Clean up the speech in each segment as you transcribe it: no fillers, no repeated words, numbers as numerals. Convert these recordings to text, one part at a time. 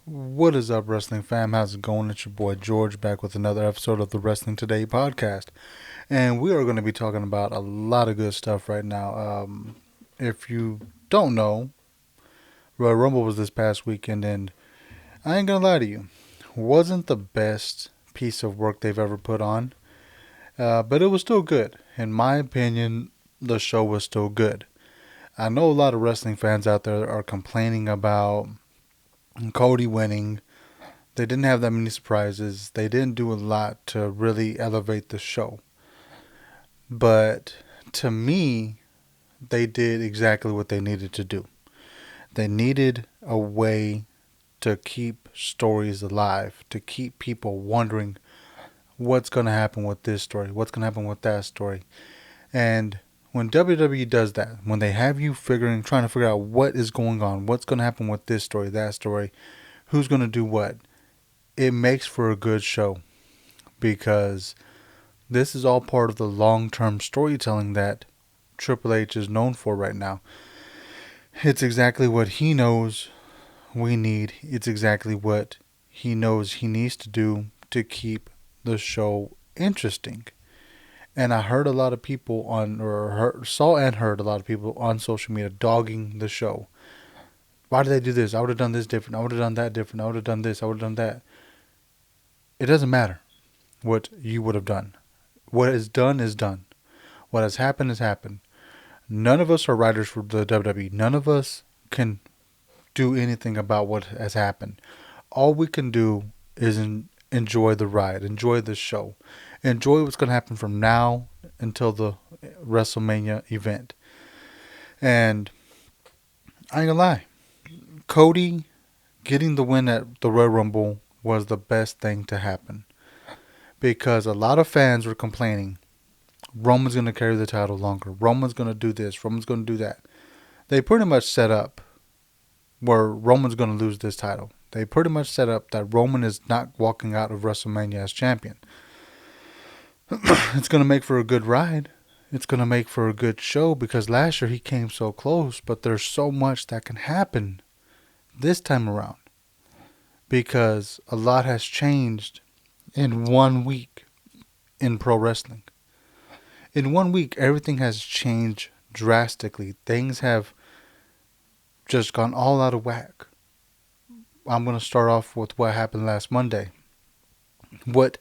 What is up, wrestling fam? How's it going? It's your boy George back with another episode of the Wrestling Today podcast. And we are going to be talking about a lot of good stuff right now. If you don't know, Royal Rumble was this past weekend, and I ain't going to lie to you, wasn't the best piece of work they've ever put on, but it was still good. In my opinion, the show was still good. I know a lot of wrestling fans out there are complaining about Cody winning. They didn't have that many surprises. They didn't do a lot to really elevate the show. But to me, they did exactly what they needed to do. They needed a way to keep stories alive, to keep people wondering what's going to happen with this story, what's going to happen with that story. And when WWE does that, when they have you trying to figure out what is going on, what's going to happen with this story, that story, who's going to do what, it makes for a good show because this is all part of the long-term storytelling that Triple H is known for right now. It's exactly what he knows we need. It's exactly what he knows he needs to do to keep the show interesting. And I heard a lot of people saw and heard a lot of people on social media dogging the show. Why did they do this? I would have done this different. I would have done that different. I would have done this. I would have done that. It doesn't matter what you would have done. What is done is done. What has happened has happened. None of us are writers for the WWE. None of us can do anything about what has happened. All we can do is enjoy the ride, enjoy the show, enjoy what's going to happen from now until the WrestleMania event. And I ain't gonna lie, Cody getting the win at the Royal Rumble was the best thing to happen because a lot of fans were complaining Roman's going to carry the title longer. Roman's going to do this. Roman's going to do that. They pretty much set up where Roman's going to lose this title. They pretty much set up that Roman is not walking out of WrestleMania as champion. It's going to make for a good ride. It's going to make for a good show because last year he came so close, but there's so much that can happen this time around because a lot has changed in 1 week in pro wrestling. In 1 week, everything has changed drastically. Things have just gone all out of whack. I'm going to start off with what happened last Monday. What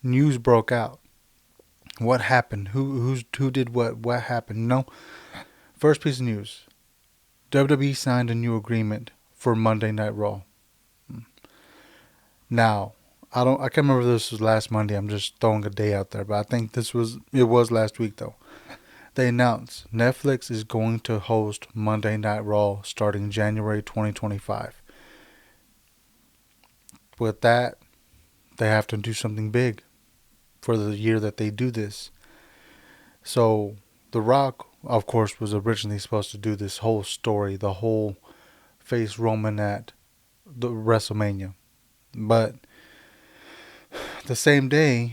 news broke out? What happened? Who did what? What happened? No. First piece of news. WWE signed a new agreement for Monday Night Raw. Now, I can't remember if this was last Monday. I'm just throwing a day out there, but I think it was last week though. They announced Netflix is going to host Monday Night Raw starting January 2025. With that, they have to do something big for the year that they do this. So, The Rock, of course, was originally supposed to do this whole story, the whole face Roman at the WrestleMania. But the same day,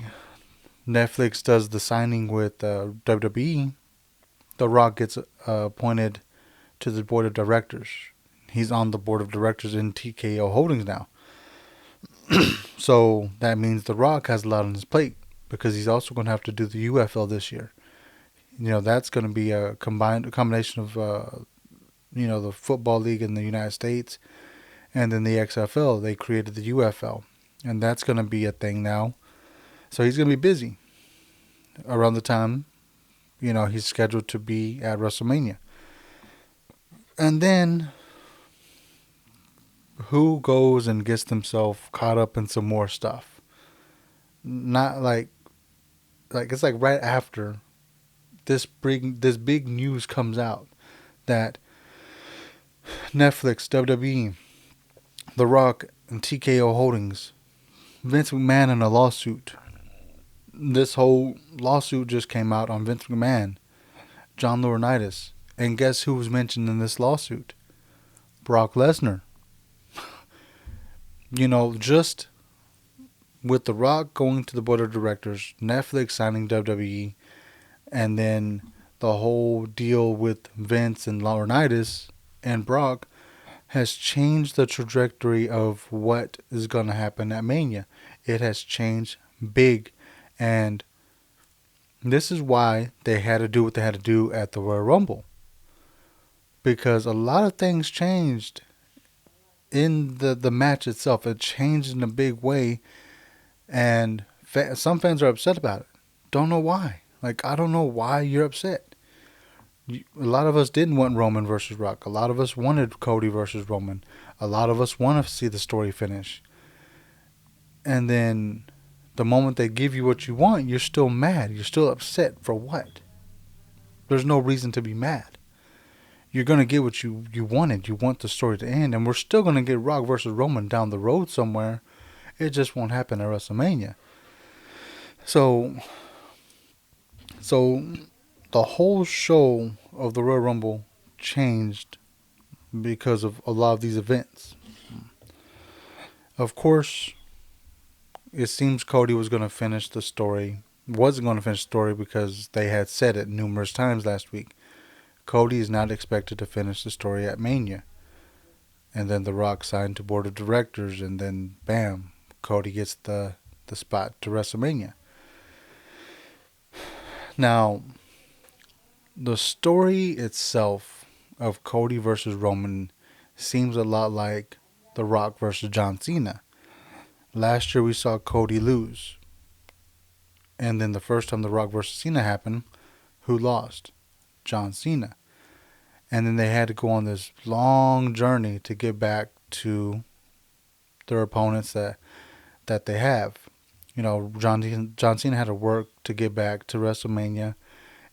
Netflix does the signing with WWE. The Rock gets appointed to the board of directors. He's on the board of directors in TKO Holdings now. So that means The Rock has a lot on his plate because he's also going to have to do the UFL this year. That's going to be a combination of the football league in the United States and then the XFL. They created the UFL, and that's going to be a thing now. So he's going to be busy around the time he's scheduled to be at WrestleMania. And then who goes and gets themselves caught up in some more stuff? Not like it's like right after this big news comes out that Netflix, WWE, The Rock, and TKO Holdings, Vince McMahon in a lawsuit. This whole lawsuit just came out on Vince McMahon, John Laurinaitis, and guess who was mentioned in this lawsuit? Brock Lesnar. Just with The Rock going to the board of directors, Netflix signing WWE, and then the whole deal with Vince and Laurinaitis and Brock has changed the trajectory of what is going to happen at Mania. It has changed big. And this is why they had to do what they had to do at the Royal Rumble. Because a lot of things changed in the match itself. It changed in a big way. And some fans are upset about it. Don't know why. Like, I don't know why you're upset. A lot of us didn't want Roman versus Rock. A lot of us wanted Cody versus Roman. A lot of us want to see the story finish. And then the moment they give you what you want, you're still mad. You're still upset for what? There's no reason to be mad. You're going to get what you wanted. You want the story to end. And we're still going to get Rock versus Roman down the road somewhere. It just won't happen at WrestleMania. So the whole show of the Royal Rumble changed because of a lot of these events. Of course, it seems Cody was going to finish the story. Wasn't going to finish the story because they had said it numerous times last week. Cody is not expected to finish the story at Mania. And then The Rock signed to board of directors, and then bam, Cody gets the spot to WrestleMania. Now, the story itself of Cody versus Roman seems a lot like The Rock versus John Cena. Last year we saw Cody lose. And then the first time The Rock versus Cena happened, who lost? John Cena. And then they had to go on this long journey to get back to their opponents that they have. You know, John Cena had to work to get back to WrestleMania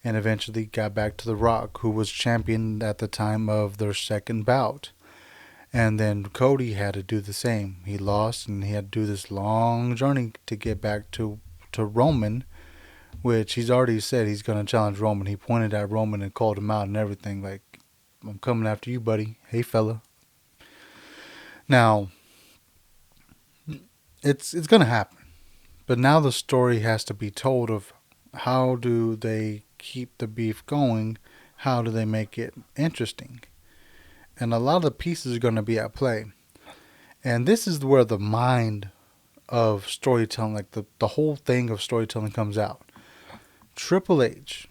and eventually got back to The Rock, who was champion at the time of their second bout. And then Cody had to do the same. He lost, and he had to do this long journey to get back to Roman, which he's already said he's going to challenge Roman. He pointed at Roman and called him out and everything, like, I'm coming after you, buddy. Hey, fella. Now, it's going to happen. But now the story has to be told of how do they keep the beef going? How do they make it interesting? And a lot of the pieces are going to be at play. And this is where the mind of storytelling, like the whole thing of storytelling comes out. Triple H,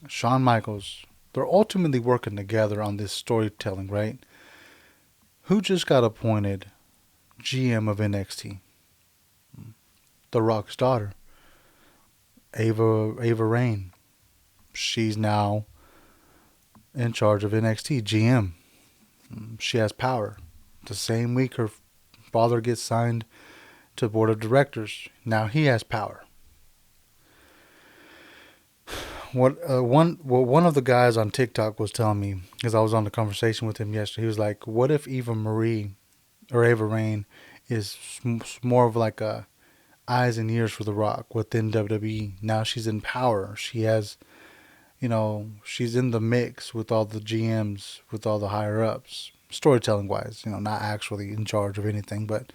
Shawn Michaels, they're ultimately working together on this storytelling, right? Who just got appointed GM of NXT? The Rock's daughter, Ava Raine. She's now in charge of NXT, GM. She has power. The same week her father gets signed to the board of directors. Now he has power. One of the guys on TikTok was telling me, because I was on the conversation with him yesterday, he was like, what if Ava Raine is more of like a eyes and ears for The Rock within WWE? Now she's in power. She has, she's in the mix with all the GMs, with all the higher ups, storytelling wise, not actually in charge of anything, but,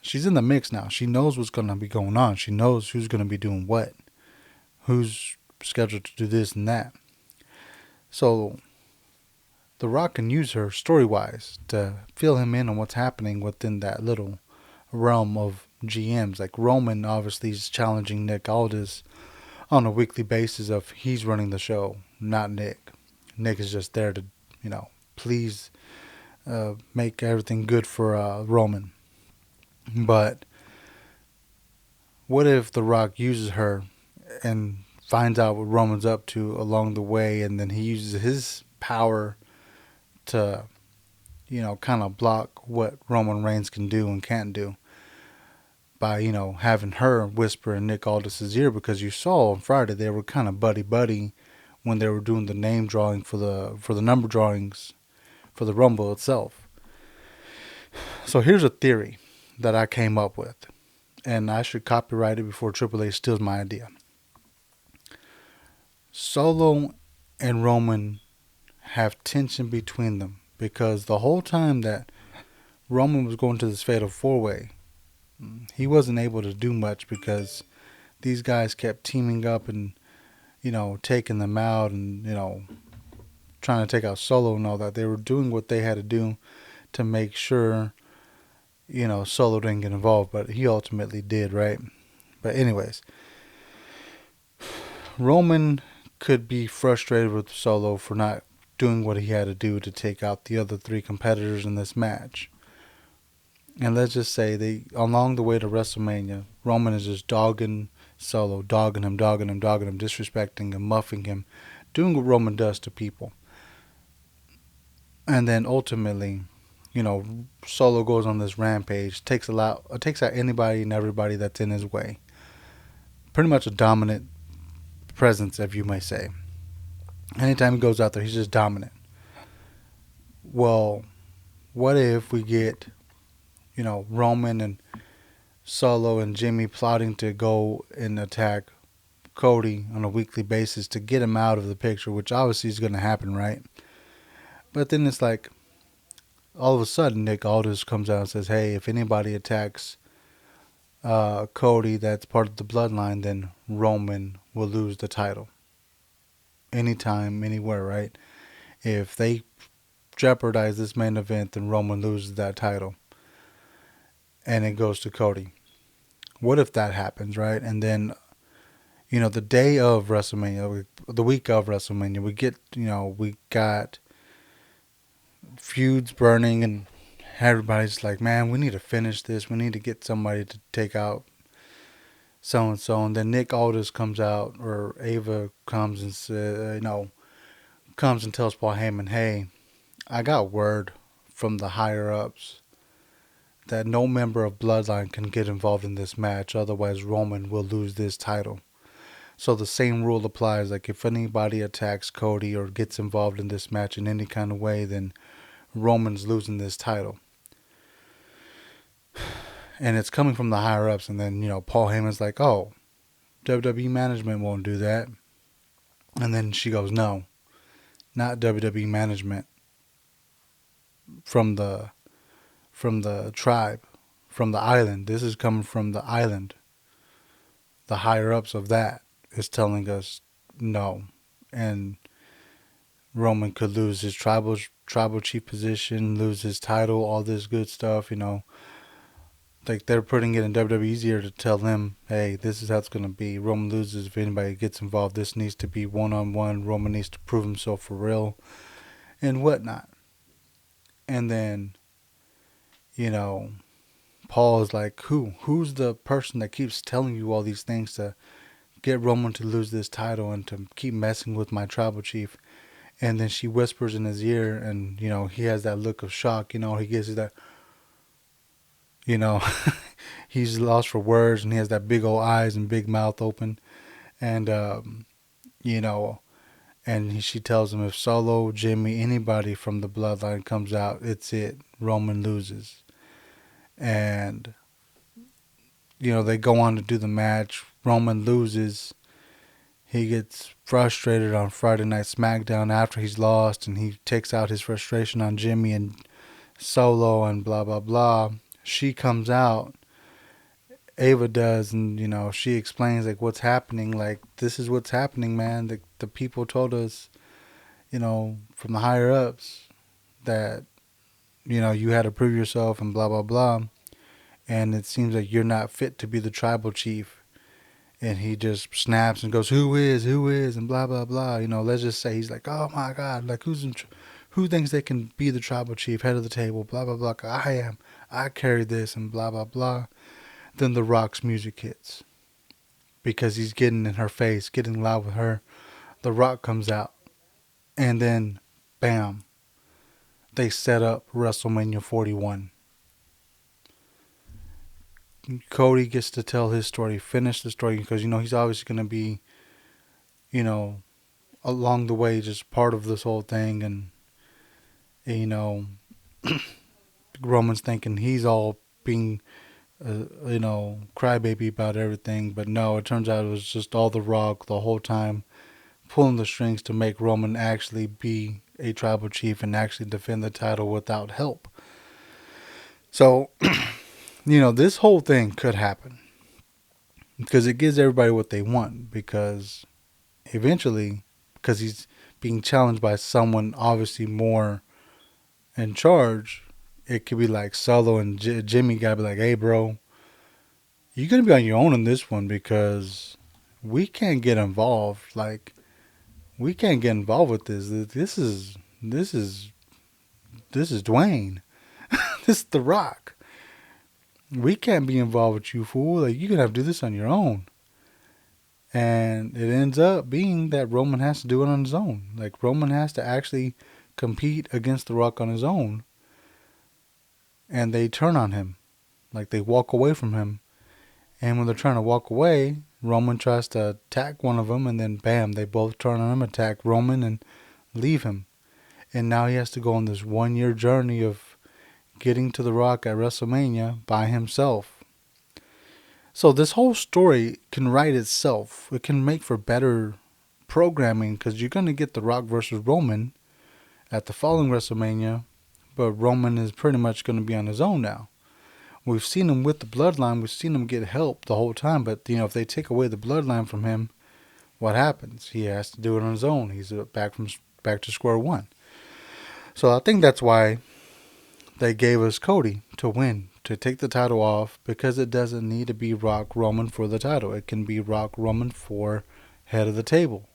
she's in the mix now. She knows what's going to be going on. She knows who's going to be doing what, who's scheduled to do this and that. So The Rock can use her story wise to fill him in on what's happening within that little realm of GMs. Like Roman obviously is challenging Nick Aldis on a weekly basis of he's running the show, not Nick. Nick is just there to, please make everything good for Roman. But what if The Rock uses her and finds out what Roman's up to along the way, and then he uses his power to, kind of block what Roman Reigns can do and can't do by, having her whisper in Nick Aldis' ear, because you saw on Friday they were kind of buddy-buddy when they were doing the name drawing for the number drawings for the Rumble itself. So here's a theory that I came up with, and I should copyright it before Triple H steals my idea. Solo and Roman have tension between them because the whole time that Roman was going to this fatal four-way, he wasn't able to do much because these guys kept teaming up and, taking them out and, trying to take out Solo and all that. They were doing what they had to do to make sure, Solo didn't get involved, but he ultimately did, right? But anyways, Roman could be frustrated with Solo for not doing what he had to do to take out the other three competitors in this match. And let's just say along the way to WrestleMania, Roman is just dogging Solo, dogging him, disrespecting him, muffing him, doing what Roman does to people. And then ultimately, Solo goes on this rampage, takes out anybody and everybody that's in his way. Pretty much a dominant presence, if you may say. Anytime he goes out there, he's just dominant. Well, what if we get, Roman and Solo and Jimmy plotting to go and attack Cody on a weekly basis to get him out of the picture, which obviously is going to happen, right? But then it's like, all of a sudden, Nick Aldis comes out and says, hey, if anybody attacks Cody that's part of the bloodline, then Roman will lose the title. Anytime, anywhere, right? If they jeopardize this main event, then Roman loses that title. And it goes to Cody. What if that happens, right? And then, the day of WrestleMania, the week of WrestleMania, we got feuds burning and everybody's like, man, we need to finish this. We need to get somebody to take out so-and-so. And then Nick Aldis comes out, or Ava comes and says, comes and tells Paul Heyman, hey, I got word from the higher-ups that no member of Bloodline can get involved in this match, otherwise Roman will lose this title. So the same rule applies, like if anybody attacks Cody or gets involved in this match in any kind of way, then Roman's losing this title. And it's coming from the higher-ups, and then, Paul Heyman's like, oh, WWE management won't do that. And then she goes, no, not WWE management. From the tribe, from the island. This is coming from the island. The higher-ups of that is telling us no. And Roman could lose his tribal chief position, lose his title, all this good stuff, Like they're putting it in WWE easier to tell them, hey, this is how it's going to be. Roman loses if anybody gets involved. This needs to be one-on-one. Roman needs to prove himself for real and whatnot. And then, Paul is like, who's the person that keeps telling you all these things to get Roman to lose this title and to keep messing with my tribal chief? And then she whispers in his ear, and, he has that look of shock. He gives that, he's lost for words, and he has that big old eyes and big mouth open. And, and she tells him if Solo, Jimmy, anybody from the bloodline comes out, it's it. Roman loses. And, they go on to do the match. Roman loses. He gets frustrated on Friday Night SmackDown after he's lost, and he takes out his frustration on Jimmy and Solo and blah, blah, blah. She comes out, Ava does, and, she explains, like, what's happening. Like, this is what's happening, man. The people told us, from the higher-ups that, you had to prove yourself and blah, blah, blah. And it seems like you're not fit to be the tribal chief. And he just snaps and goes, who is, and blah, blah, blah. Let's just say he's like, oh, my God, like, who thinks they can be the tribal chief, head of the table, blah, blah, blah. I am. I carry this and blah, blah, blah. Then The Rock's music hits. Because he's getting in her face, getting loud with her. The Rock comes out. And then, bam, they set up WrestleMania 41. Cody gets to tell his story, finish the story, because, he's obviously going to be, along the way, just part of this whole thing. And Roman's thinking he's all being, crybaby about everything. But no, it turns out it was just all The Rock the whole time, pulling the strings to make Roman actually be a tribal chief and actually defend the title without help. So, this whole thing could happen because it gives everybody what they want, because eventually, because being challenged by someone obviously more in charge, it could be like Solo and Jimmy gotta be like, hey, bro, you're gonna be on your own in this one because we can't get involved. Like, we can't get involved with this. This is this is Dwayne. This is The Rock. We can't be involved with you, fool. Like, you're gonna have to do this on your own. And it ends up being that Roman has to do it on his own. Like, Roman has to actually compete against The Rock on his own. And they turn on him. Like, they walk away from him. And when they're trying to walk away, Roman tries to attack one of them. And then, bam, they both turn on him, attack Roman, and leave him. And now he has to go on this 1 year journey of getting to The Rock at WrestleMania by himself. So this whole story can write itself. It can make for better programming because you're going to get The Rock versus Roman at the following WrestleMania, but Roman is pretty much going to be on his own now. We've seen him with the bloodline. We've seen him get help the whole time, but if they take away the bloodline from him, what happens? He has to do it on his own. He's back to square one. So I think that's why they gave us Cody to win, to take the title off, because it doesn't need to be Rock Roman for the title. It can be Rock Roman for head of the table,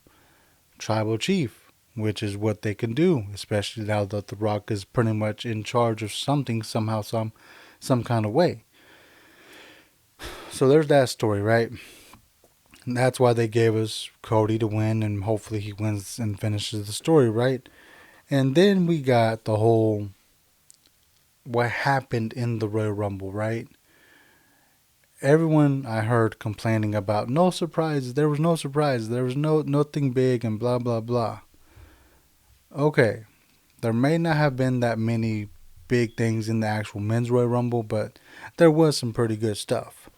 tribal chief, which is what they can do, especially now that The Rock is pretty much in charge of something somehow, some kind of way. So there's that story, right? And that's why they gave us Cody to win, and hopefully he wins and finishes the story, right? And then we got the whole what happened in the Royal Rumble, right? Everyone I heard complaining about no surprises. There was no surprises. There was nothing big and blah blah blah. Okay, there may not have been that many big things in the actual men's Royal Rumble, but there was some pretty good stuff.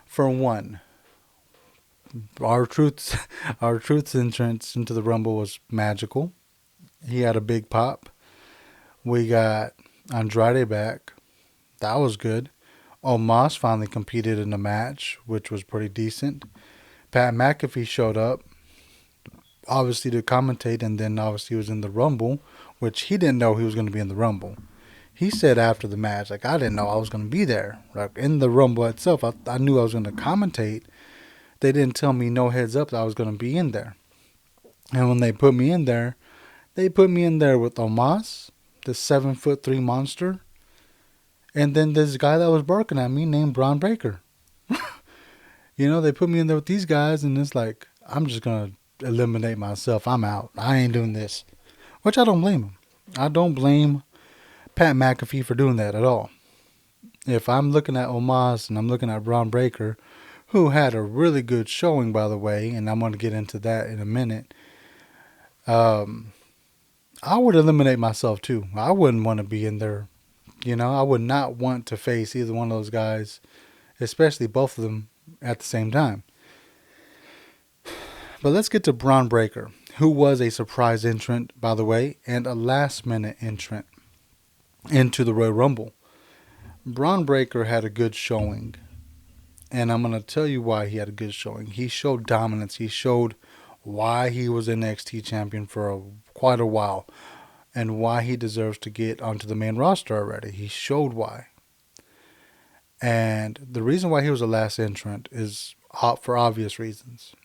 For one, R-Truth's entrance into the Rumble was magical. He had a big pop. We got Andrade back. That was good. Omos finally competed in a match, which was pretty decent. Pat McAfee showed up, obviously to commentate, and then obviously he was in the Rumble, which he didn't know he was going to be in the Rumble. He said after the match, like, I didn't know I was going to be there. Like, in the Rumble itself, I knew I was going to commentate. They didn't tell me no heads up that I was going to be in there. And when they put me in there with Omos, the 7'3" monster, and then this guy that was barking at me named Braun Breaker. They put me in there with these guys, and it's like, I'm just going to eliminate myself. I'm out. I ain't doing this. Which I don't blame him. I don't blame Pat McAfee for doing that at all. If I'm looking at Omos and I'm looking at Braun Breaker, who had a really good showing, by the way, and I'm going to get into that in a minute, I would eliminate myself too. I wouldn't want to be in there. I would not want to face either one of those guys, especially both of them at the same time. But let's get to Braun Breaker, who was a surprise entrant, by the way, and a last-minute entrant into the Royal Rumble. Braun Breaker had a good showing, and I'm going to tell you why he had a good showing. He showed dominance. He showed why he was NXT champion for quite a while, and why he deserves to get onto the main roster already. He showed why. And the reason why he was the last entrant is for obvious reasons.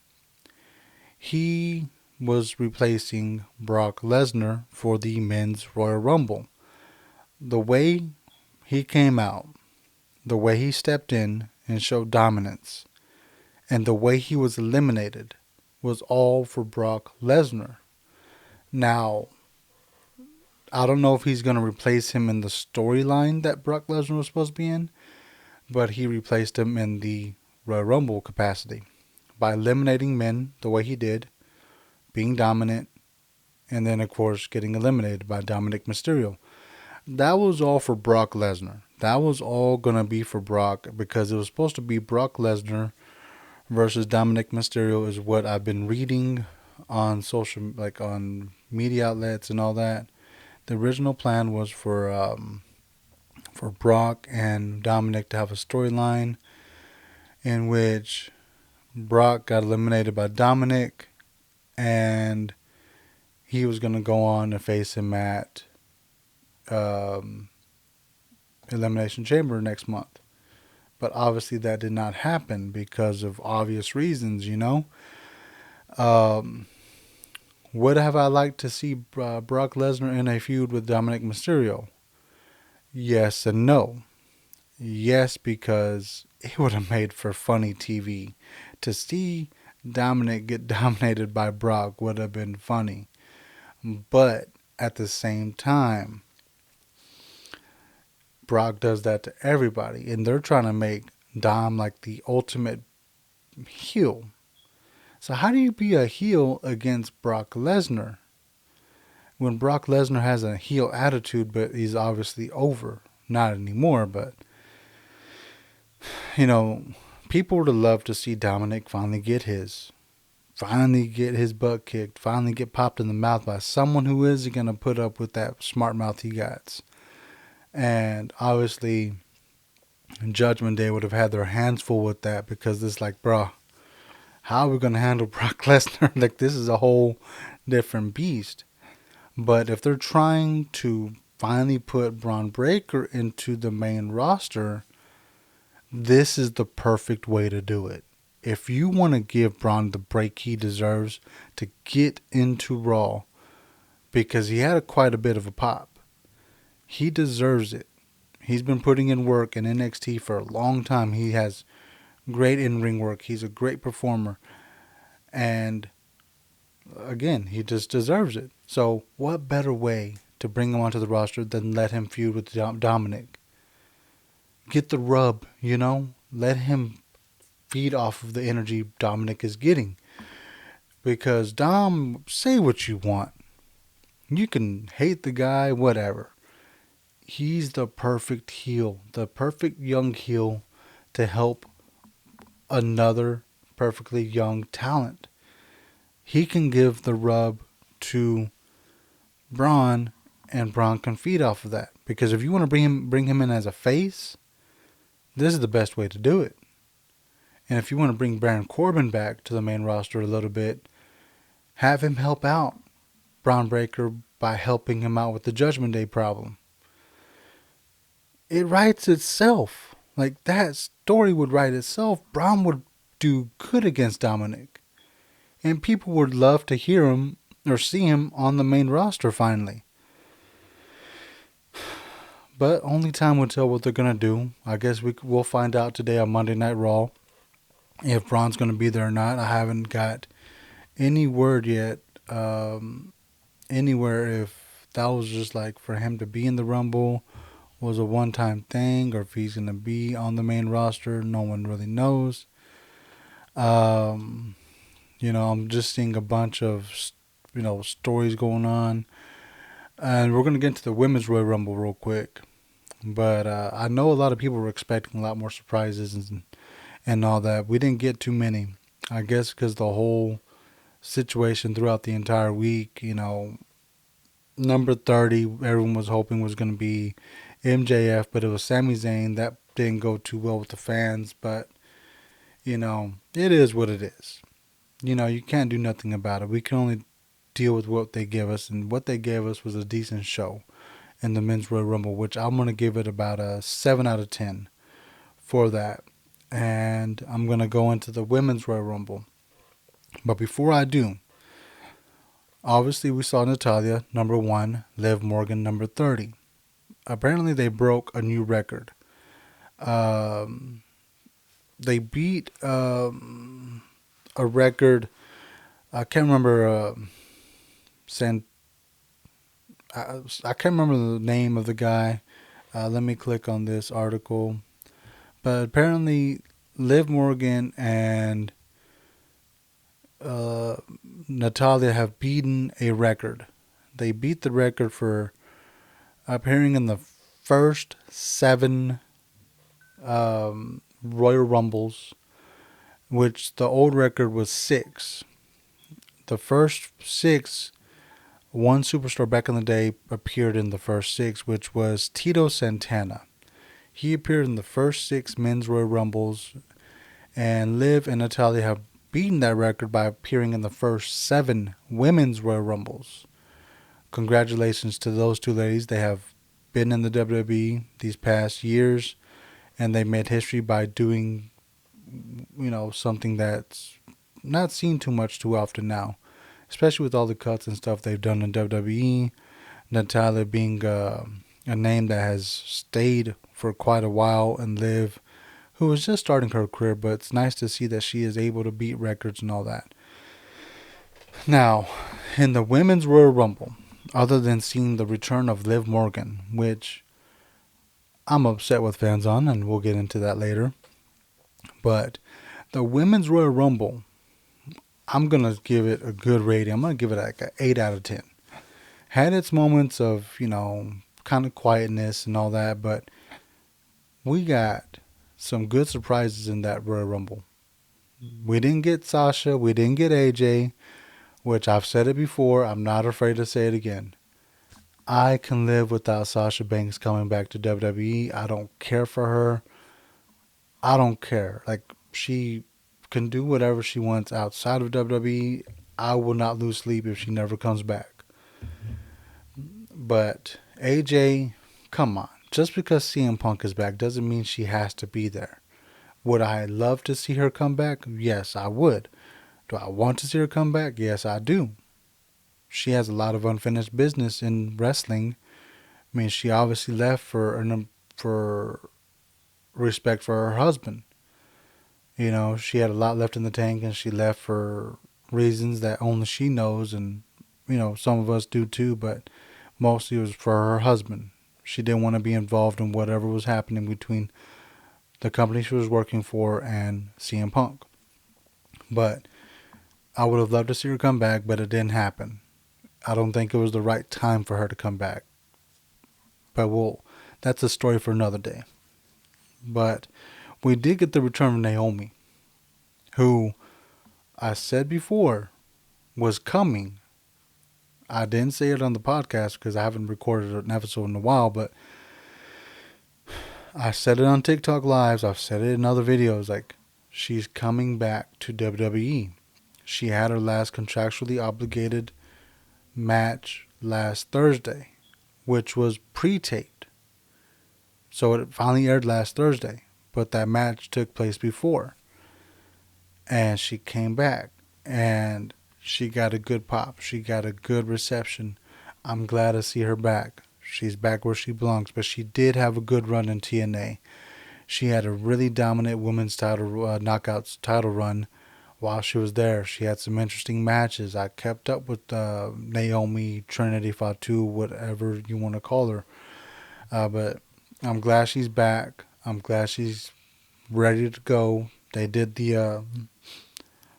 He was replacing Brock Lesnar for the men's Royal Rumble. The way he came out, the way he stepped in and showed dominance, and the way he was eliminated was all for Brock Lesnar. Now, I don't know if he's going to replace him in the storyline that Brock Lesnar was supposed to be in, but he replaced him in the Royal Rumble capacity by eliminating men the way he did, being dominant, and then, of course, getting eliminated by Dominic Mysterio. That was all for Brock Lesnar. That was all going to be for Brock, because it was supposed to be Brock Lesnar versus Dominic Mysterio is what I've been reading on on media outlets and all that. The original plan was for Brock and Dominic to have a storyline in which Brock got eliminated by Dominic, and he was going to go on and face him at um, Elimination Chamber next month. But obviously that did not happen because of obvious reasons, you know. Um, would have I liked to see Brock Lesnar in a feud with Dominic Mysterio? Yes and no. Yes, because it would have made for funny TV. To see Dominic get dominated by Brock would have been funny. But at the same time, Brock does that to everybody, and they're trying to make Dom like the ultimate heel. So how do you be a heel against Brock Lesnar when Brock Lesnar has a heel attitude, but he's obviously over? Not anymore, but you know, people would have loved to see Dominic finally get his butt kicked, finally get popped in the mouth by someone who isn't going to put up with that smart mouth he got. And obviously, Judgment Day would have had their hands full with that because it's like, bruh, how are we going to handle Brock Lesnar? Like, this is a whole different beast. But if they're trying to finally put Braun Breaker into the main roster, this is the perfect way to do it. If you want to give Braun the break he deserves to get into Raw, because he had quite a bit of a pop, he deserves it. He's been putting in work in NXT for a long time. He has great in-ring work. He's a great performer. And again, he just deserves it. So what better way to bring him onto the roster than let him feud with Dominic? Get the rub, you know? Let him feed off of the energy Dominic is getting. Because Dom, say what you want. You can hate the guy, whatever. He's the perfect heel, the perfect young heel to help another perfectly young talent. He can give the rub to Braun, and Braun can feed off of that. Because if you want to bring him in as a face, this is the best way to do it. And if you want to bring Baron Corbin back to the main roster a little bit, have him help out Braun Breaker by helping him out with the Judgment Day problem. It writes itself. Like, that story would write itself. Braun would do good against Dominic. And people would love to hear him or see him on the main roster finally. But only time will tell what they're going to do. I guess we'll find out today on Monday Night Raw if Braun's going to be there or not. I haven't got any word yet anywhere if that was just like for him to be in the Rumble was a one-time thing or if he's going to be on the main roster. No one really knows. I'm just seeing a bunch of, stories going on. And we're going to get into the Women's Royal Rumble real quick. But I know a lot of people were expecting a lot more surprises and all that. We didn't get too many. I guess because the whole situation throughout the entire week, number 30, everyone was hoping was going to be MJF, but it was Sami Zayn. That didn't go too well with the fans, but, it is what it is. You can't do nothing about it. We can only deal with what they give us, and what they gave us was a decent show in the Men's Royal Rumble, which I'm going to give it about a 7 out of 10 for that. And I'm going to go into the Women's Royal Rumble. But before I do, obviously we saw Natalya, number 1, Liv Morgan, number 30. Apparently they broke a new record. They beat a record. I can't remember I can't remember the name of the guy. Let me click on this article. But apparently Liv Morgan and Natalya have beaten a record. They beat the record for appearing in the first 7 Royal Rumbles, which the old record was 6. The first 6, one superstar back in the day appeared in the first 6, which was Tito Santana. He appeared in the first 6 Men's Royal Rumbles, and Liv and Natalya have beaten that record by appearing in the first 7 Women's Royal Rumbles. congratulations to those two ladies. They have been in the WWE these past years, and they made history by doing, something that's not seen too often now, especially with all the cuts and stuff they've done in WWE. Natalia being a name that has stayed for quite a while, and Liv, who is just starting her career, but it's nice to see that she is able to beat records and all that. Now, in the Women's Royal Rumble, other than seeing the return of Liv Morgan, which I'm upset with fans on, and we'll get into that later, but the Women's Royal Rumble, I'm going to give it a good rating. I'm going to give it like an 8 out of 10. Had its moments of, kind of quietness and all that, but we got some good surprises in that Royal Rumble. We didn't get Sasha. We didn't get AJ, which I've said it before. I'm not afraid to say it again. I can live without Sasha Banks coming back to WWE. I don't care for her. I don't care. Like, she can do whatever she wants outside of WWE. I will not lose sleep if she never comes back. But AJ, come on. Just because CM Punk is back doesn't mean she has to be there. Would I love to see her come back? Yes, I would. Do I want to see her come back? Yes, I do. She has a lot of unfinished business in wrestling. I mean, she obviously left for respect for her husband. She had a lot left in the tank, and she left for reasons that only she knows, and some of us do too, but mostly it was for her husband. She didn't want to be involved in whatever was happening between the company she was working for and CM Punk. But I would have loved to see her come back, but it didn't happen. I don't think it was the right time for her to come back. But that's a story for another day. But we did get the return of Naomi, who I said before was coming. I didn't say it on the podcast because I haven't recorded an episode in a while, but I said it on TikTok Lives. I've said it in other videos. Like, she's coming back to WWE. She had her last contractually obligated match last Thursday, which was pre-taped. So it finally aired last Thursday, but that match took place before. And she came back, and she got a good pop. She got a good reception. I'm glad to see her back. She's back where she belongs, but she did have a good run in TNA. She had a really dominant women's title knockouts title run while she was there. She had some interesting matches. I kept up with Naomi, Trinity Fatu, whatever you want to call her. But I'm glad she's back. I'm glad she's ready to go. They did the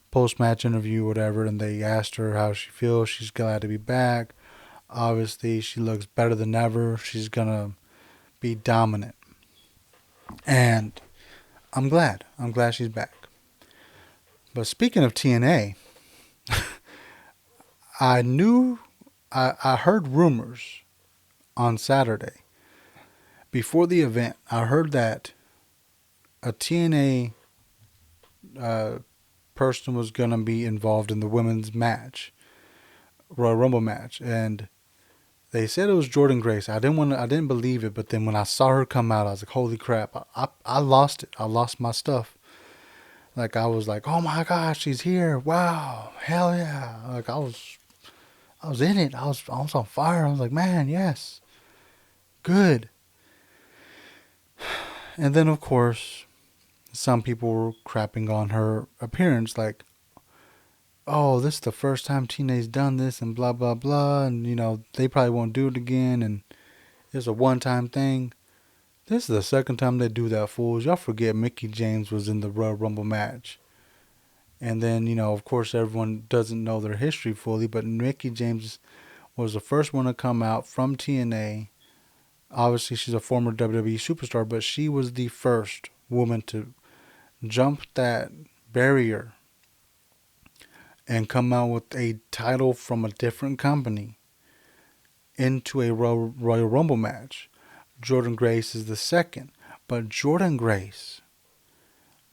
post-match interview, whatever, and they asked her how she feels. She's glad to be back. Obviously, she looks better than ever. She's going to be dominant. And I'm glad. I'm glad she's back. But speaking of TNA, I heard rumors on Saturday. Before the event, I heard that a TNA person was going to be involved in the women's match, Royal Rumble match, and they said it was Jordynne Grace. I didn't believe it, but then when I saw her come out, I was like, holy crap. I lost it. I lost my stuff. Like, I was like, oh my gosh, she's here. Wow. Hell yeah. Like, I was in it. I was on fire. I was like, man, yes. Good. And then, of course, some people were crapping on her appearance, like, oh, this is the first time TNA's done this, and blah, blah, blah, and, they probably won't do it again, and it's a one-time thing. This is the second time they do that, fools. Y'all forget Mickie James was in the Royal Rumble match. And then, of course, everyone doesn't know their history fully, but Mickie James was the first one to come out from TNA. Obviously, she's a former WWE superstar, but she was the first woman to jump that barrier and come out with a title from a different company into a Royal Rumble match. Jordynne Grace is the second. But Jordynne Grace,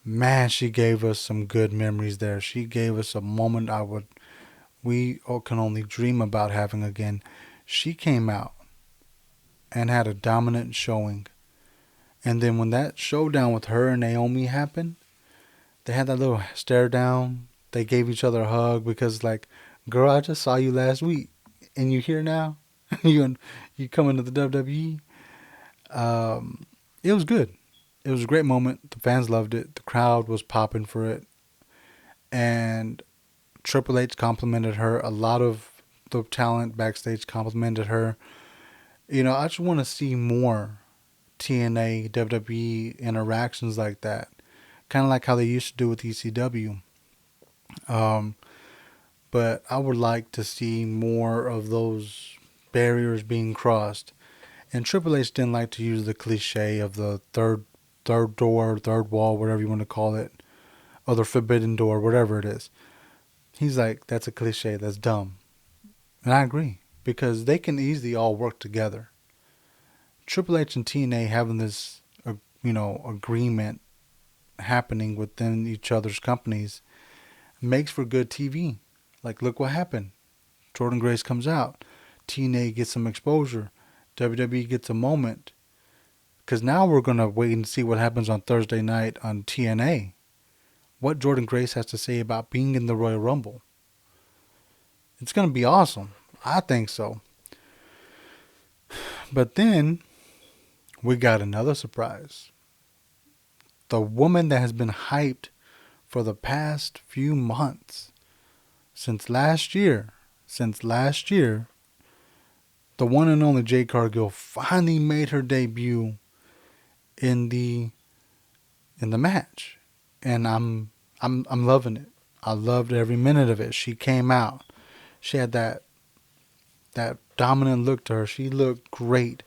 man, she gave us some good memories there. She gave us a moment we can only dream about having again. She came out and had a dominant showing. And then when that showdown with her and Naomi happened, they had that little stare down. They gave each other a hug because, like, girl, I just saw you last week, and you here now. You coming to the WWE. Um, it was good. It was a great moment. The fans loved it. The crowd was popping for it, and Triple H complimented her. A lot of the talent backstage complimented her. I just want to see more TNA WWE interactions like that, kind of like how they used to do with ECW. Um, but I would like to see more of those barriers being crossed. And Triple H didn't like to use the cliche of the third door, third wall, whatever you want to call it, or the forbidden door, whatever it is. He's like, that's a cliche, that's dumb. And I agree, because they can easily all work together. Triple H and TNA having this, agreement happening within each other's companies makes for good TV. Like, look what happened. Jordan Grace comes out. TNA gets some exposure. WWE gets a moment. Because now we're going to wait and see what happens on Thursday night on TNA. What Jordan Grace has to say about being in the Royal Rumble. It's going to be awesome. I think so. But then we got another surprise. The woman that has been hyped for the past few months, since last year, the one and only Jade Cargill finally made her debut in the match, and I'm loving it. I loved every minute of it. She came out. She had that dominant look to her. She looked great.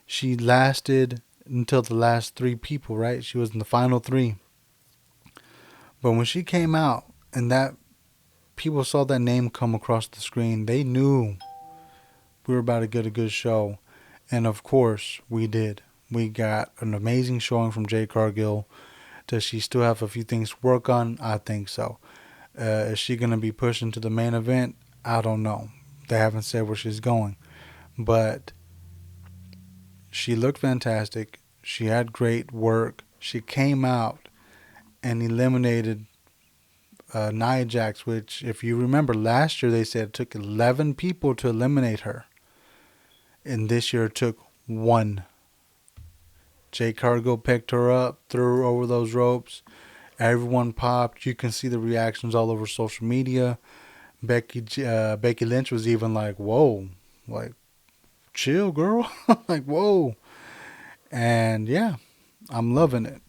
She lasted until the last three people, right? She was in the final three. But when she came out and that people saw that name come across the screen, they knew we were about to get a good show. And of course, we did. We got an amazing showing from Jade Cargill. Does she still have a few things to work on? I think so. Is she going to be pushed into the main event? I don't know. They haven't said where she's going. But she looked fantastic. She had great work. She came out and eliminated Nia Jax, which, if you remember, last year they said it took 11 people to eliminate her. And this year it took one. Jade Cargill picked her up, threw her over those ropes. Everyone popped. You can see the reactions all over social media. Becky Lynch was even like, whoa, like, chill, girl. Like, whoa. And yeah, I'm loving it.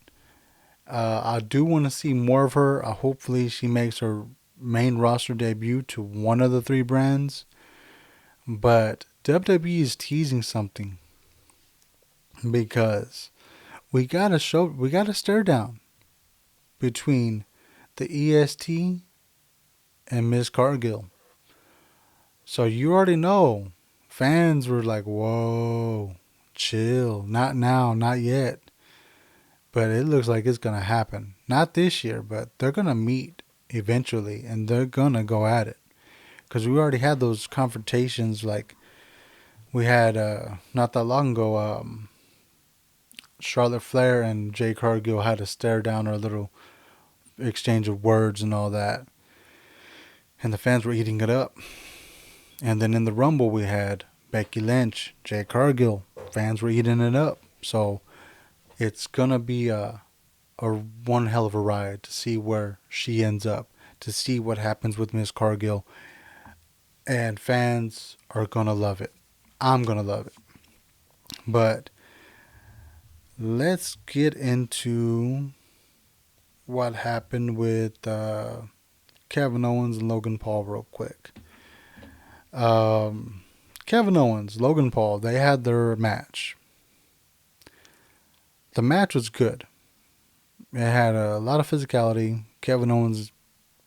I do want to see more of her. Hopefully she makes her main roster debut to one of the three brands. But WWE is teasing something, because we got a stare down between the EST and Miss Cargill. So you already know, fans were like, whoa, chill, not now, not yet. But it looks like it's going to happen. Not this year, but they're going to meet eventually, and they're going to go at it. Because we already had those confrontations, like we had not that long ago, Charlotte Flair and Jade Cargill had a stare down or a little exchange of words and all that. And the fans were eating it up. And then in the Rumble we had Becky Lynch, Jade Cargill. Fans were eating it up. So it's going to be a one hell of a ride to see where she ends up, to see what happens with Miss Cargill. And fans are going to love it. I'm going to love it. But let's get into what happened with Kevin Owens and Logan Paul real quick. Kevin Owens, Logan Paul, they had their match. The match was good. It had a lot of physicality. Kevin Owens,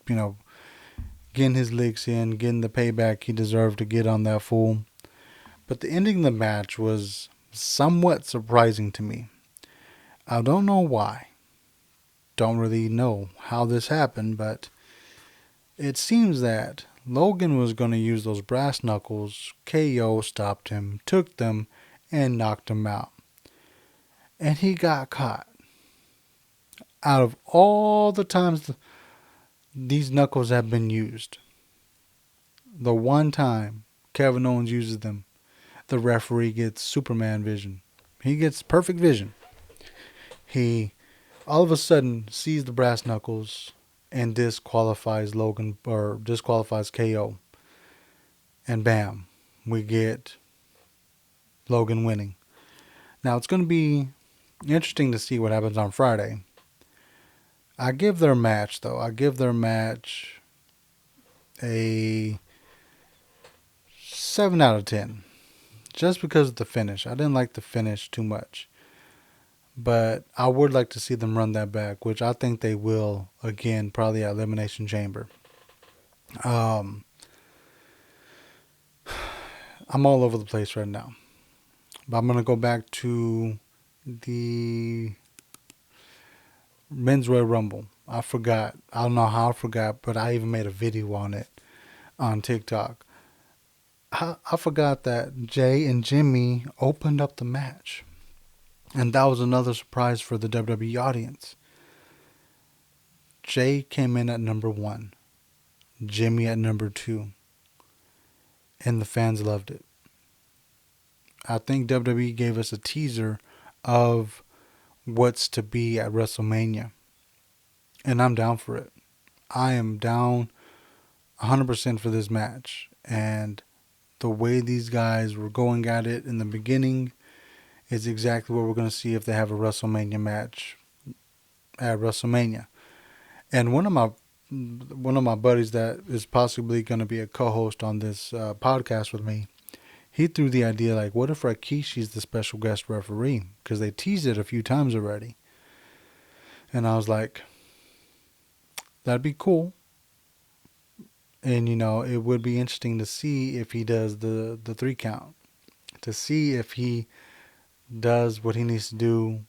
getting his licks in, getting the payback he deserved to get on that fool. But the ending of the match was somewhat surprising to me. I don't know why. Don't really know how this happened, but it seems that Logan was going to use those brass knuckles. KO stopped him, took them, and knocked him out. And he got caught. Out of all the times these knuckles have been used, the one time Kevin Owens uses them, the referee gets Superman vision. He gets perfect vision. He all of a sudden sees the brass knuckles and disqualifies Logan, or disqualifies KO. And bam, we get Logan winning. Now it's going to be interesting to see what happens on Friday. I give their match a 7 out of 10. Just because of the finish. I didn't like the finish too much. But I would like to see them run that back, which I think they will again, probably at Elimination Chamber. I'm all over the place right now. But I'm going to go back to the Men's Royal Rumble. I forgot. I don't know how I forgot, but I even made a video on it on TikTok. I forgot that Jay and Jimmy opened up the match. And that was another surprise for the WWE audience. Jay came in at number 1. Jimmy at number 2. And the fans loved it. I think WWE gave us a teaser of what's to be at WrestleMania. And I'm down for it. I am down 100% for this match. And the way these guys were going at it in the beginning is exactly what we're going to see if they have a WrestleMania match at WrestleMania. And one of my buddies that is possibly going to be a co-host on this podcast with me, he threw the idea like, what if Rikishi's the special guest referee? Because they teased it a few times already. And I was like, that'd be cool. And, it would be interesting to see if he does the 3 count. To see if he does what he needs to do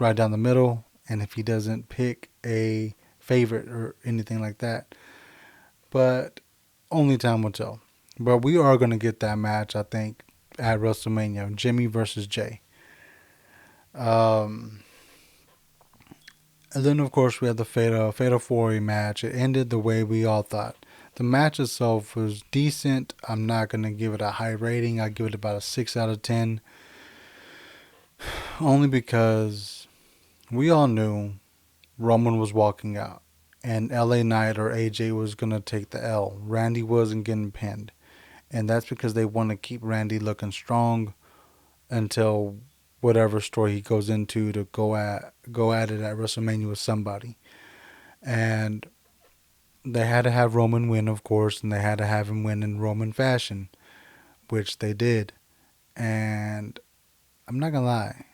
right down the middle. And if he doesn't pick a favorite or anything like that. But only time will tell. But we are going to get that match, I think, at WrestleMania. Jimmy versus Jay. And then, of course, we had the Fatal 4-Way match. It ended the way we all thought. The match itself was decent. I'm not going to give it a high rating. I give it about a 6 out of 10. Only because we all knew Roman was walking out. And LA Knight or AJ was going to take the L. Randy wasn't getting pinned. And that's because they want to keep Randy looking strong until whatever story he goes into to go at it at WrestleMania with somebody. And they had to have Roman win, of course, and they had to have him win in Roman fashion, which they did. And I'm not going to lie,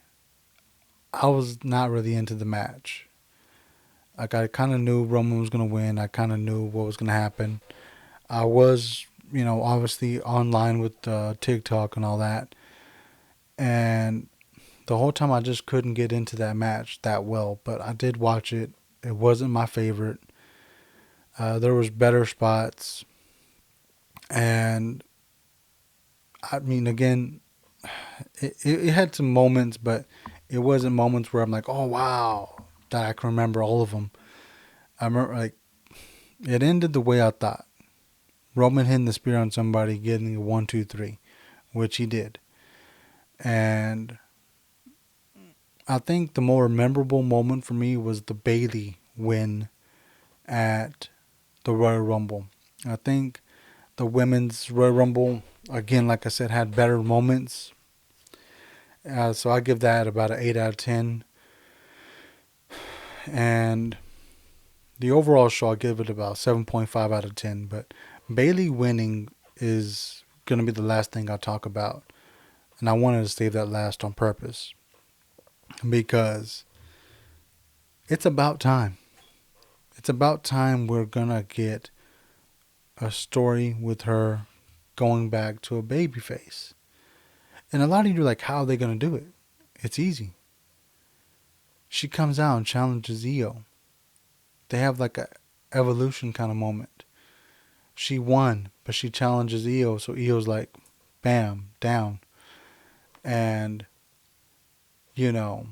I was not really into the match. Like, I kind of knew Roman was going to win. I kind of knew what was going to happen. I was, obviously online with TikTok and all that. And the whole time I just couldn't get into that match that well. But I did watch it. It wasn't my favorite. There was better spots. And, I mean, again, it had some moments, but it wasn't moments where I'm like, oh, wow, that I can remember all of them. I remember, it ended the way I thought. Roman hitting the spear on somebody, getting a 1, 2, 3, which he did. And I think the more memorable moment for me was the Bayley win at the Royal Rumble. I think the women's Royal Rumble, again, like I said, had better moments. So I give that about an 8 out of 10. And the overall show, I give it about 7.5 out of 10. But Bayley winning is going to be the last thing I talk about. And I wanted to save that last on purpose. Because it's about time. It's about time we're going to get a story with her going back to a babyface. And a lot of you are like, how are they going to do it? It's easy. She comes out and challenges Io. They have like a evolution kind of moment. She won, but she challenges Io, so Io's like, bam, down. And, you know,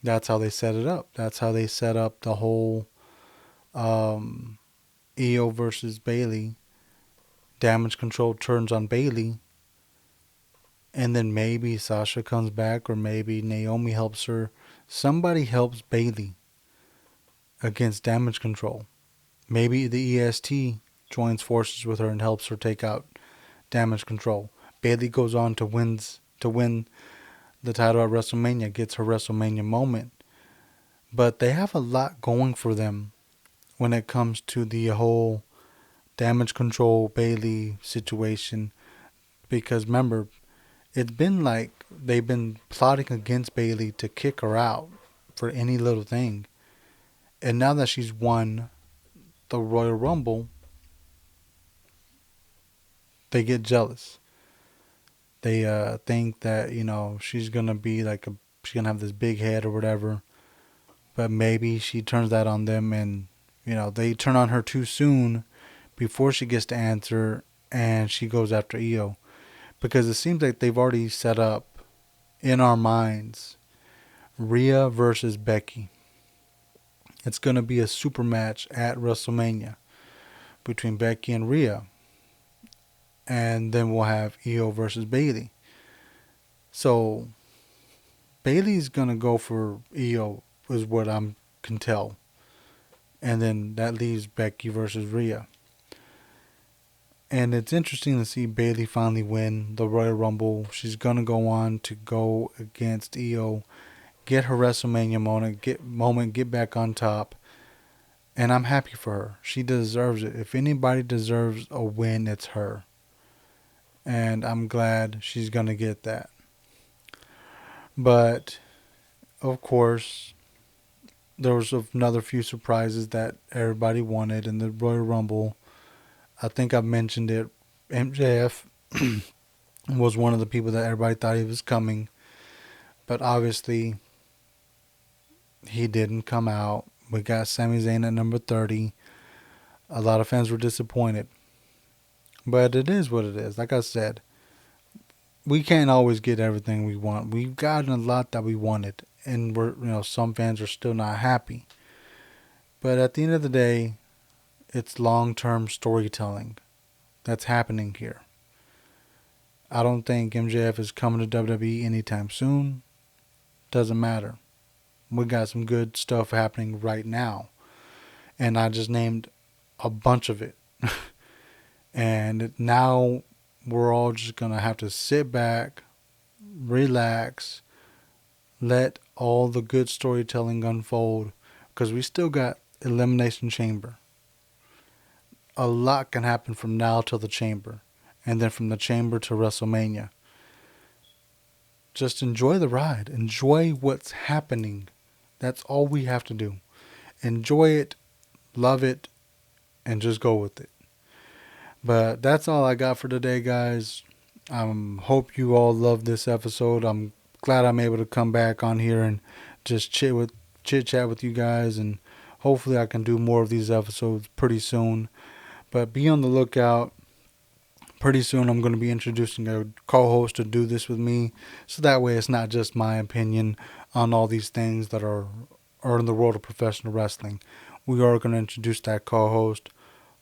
that's how they set it up. That's how they set up the whole um, Io versus Bayley. Damage control turns on Bayley. And then maybe Sasha comes back, or maybe Naomi helps her. Somebody helps Bayley against damage control. Maybe the EST joins forces with her and helps her take out damage control. Bayley goes on to win the title at WrestleMania, gets her WrestleMania moment. But they have a lot going for them when it comes to the whole damage control Bayley situation. Because remember, it's been like they've been plotting against Bayley to kick her out for any little thing. And now that she's won the Royal Rumble, they get jealous. They think that, she's going to be she's going to have this big head or whatever. But maybe she turns that on them, and, they turn on her too soon before she gets to answer, and she goes after Io. Because it seems like they've already set up in our minds Rhea versus Becky. It's going to be a super match at WrestleMania between Becky and Rhea. And then we'll have Io versus Bayley. So Bayley's going to go for Io, is what I can tell. And then that leaves Becky versus Rhea. And it's interesting to see Bayley finally win the Royal Rumble. She's going to go on to go against Io, get her WrestleMania moment, get back on top. And I'm happy for her. She deserves it. If anybody deserves a win, it's her. And I'm glad she's going to get that. But, of course, there was another few surprises that everybody wanted in the Royal Rumble. I think I mentioned it. MJF was one of the people that everybody thought he was coming. But obviously, he didn't come out. We got Sami Zayn at number 30. A lot of fans were disappointed. But it is what it is. Like I said, we can't always get everything we want. We've gotten a lot that we wanted. And some fans are still not happy. But at the end of the day, it's long-term storytelling that's happening here. I don't think MJF is coming to WWE anytime soon. Doesn't matter. We got some good stuff happening right now. And I just named a bunch of it. And now we're all just going to have to sit back, relax, let all the good storytelling unfold. Because we still got Elimination Chamber. A lot can happen from now till the Chamber. And then from the Chamber to WrestleMania. Just enjoy the ride. Enjoy what's happening. That's all we have to do. Enjoy it, love it, and just go with it. But that's all I got for today, guys. Hope you all love this episode. I'm glad I'm able to come back on here and just chit chat with you guys, and hopefully I can do more of these episodes pretty soon. But be on the lookout. Pretty soon I'm going to be introducing a co-host to do this with me, so that way it's not just my opinion on all these things that are in the world of professional wrestling. We are going to introduce that co-host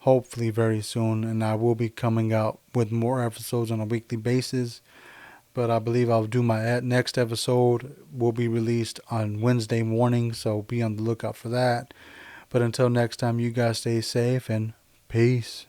hopefully very soon, and I will be coming out with more episodes on a weekly basis. But I believe I'll do my next episode will be released on Wednesday morning, so be on the lookout for that. But until next time, you guys stay safe and peace.